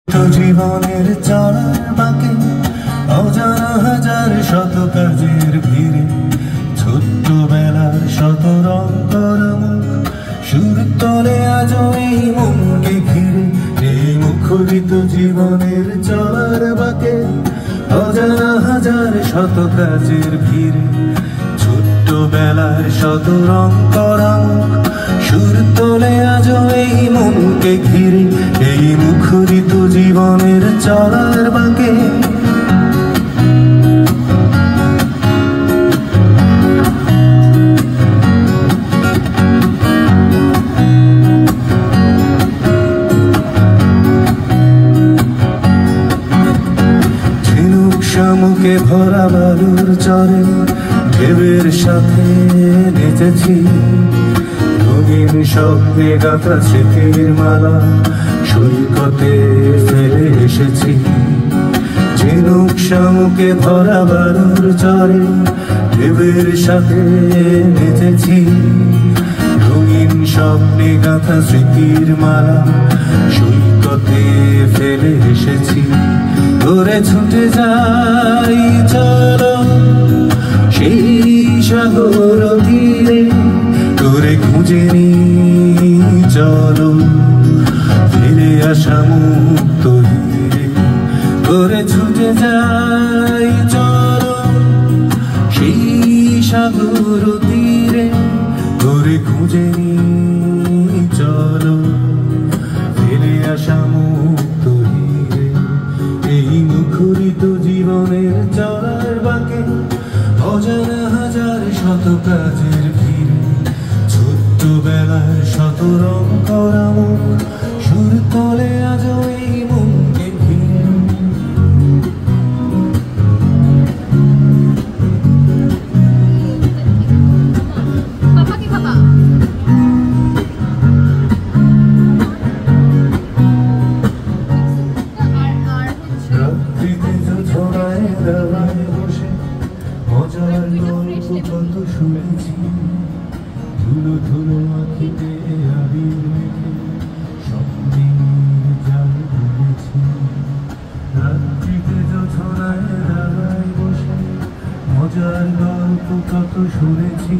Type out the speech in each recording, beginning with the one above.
তো জীবনের চলার বাঁকে অজানা হাজার শত কাজের ভিড়ে ছোট্টবেলার শত রং করা মুখ সুর তোলে আজ এই মনকে ঘিরে। এই মুখরিত জীবনের চলার বাঁকে অজানা হাজার শত কাজের ভিড়ে ছোট্টবেলার শত রং করা মুখ সুর তোলে আজ এই মনকে ঘিরে। এই মুখরিত জীবনের চলার বাঁকে ঝিনুক শামুকে ভরা বালুর চরে ঢেউয়ের সাথে নেচেছি। রঙিন স্বপ্নে গাঁথা স্মৃতির মালা সৈকতে ফেলে এসেছি। ঝিনুক শামুকে ভরা বালুর চরে ঢেউয়ের সাথে নেচেছি। রঙিন স্বপ্নে গাঁথা স্মৃতির মালা সৈকতে ফেলে এসেছি। ধরে ছুটে যাই চলো সেই সাগর তীরে, তোরে খুঁজে নি চলো ফিরে আসা মুক্ত হিরে। তোরে ছুটে যাই চলো সেই সাগর তীরে, তোরে খুঁজে নি চলো ফিরে আসা মুক্ত হিরে। এই মুখরিত জীবনের চলার বাঁকে অজানা হাজার শত কাজের ভিড়ে ছোট্টবেলার শত রং করা মুখ সুর তোলে আজ এই মনকে ঘিরে। রাত্রিতে ঝোড়ায় দাঁড়ায় বসে মজার গল্প কত শুনেছি। ধুলো ধুলো আঁখিতে আবির মেখে স্বপ্নের জাল বুনেছি। রাত্রিতে জোছনায় দাঁড়ায় বসে মজার গল্প কত শুনেছি।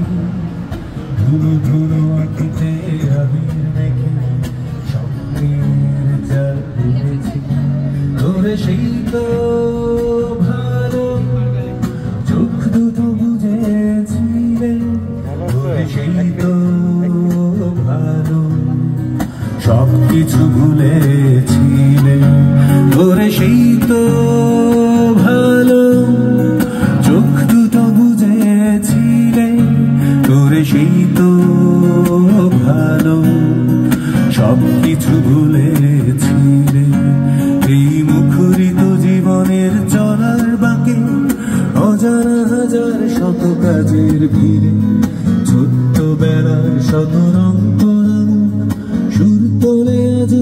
ধুলো ধুলো আঁখিতে আবির মেখে স্বপ্নের জাল বুনেছি। তোরে সেই তো ভালো চোখ দুটো বুঝেছিলে, তোরে সেই তো ভালো সব কিছু ভুলেছিলে। তোরে সেই তো ভালো চোখ দুটো বুঝেছিলে, তোরে সেই তো ভালো সব কিছু ভুলেছিলে। এই মুখরিত জীবনের চলার বাঁকে অজানা হাজার শত কাজের ভিড়ে ছোট্টবেলার শত রং করা মুখ সুর তোলে আজ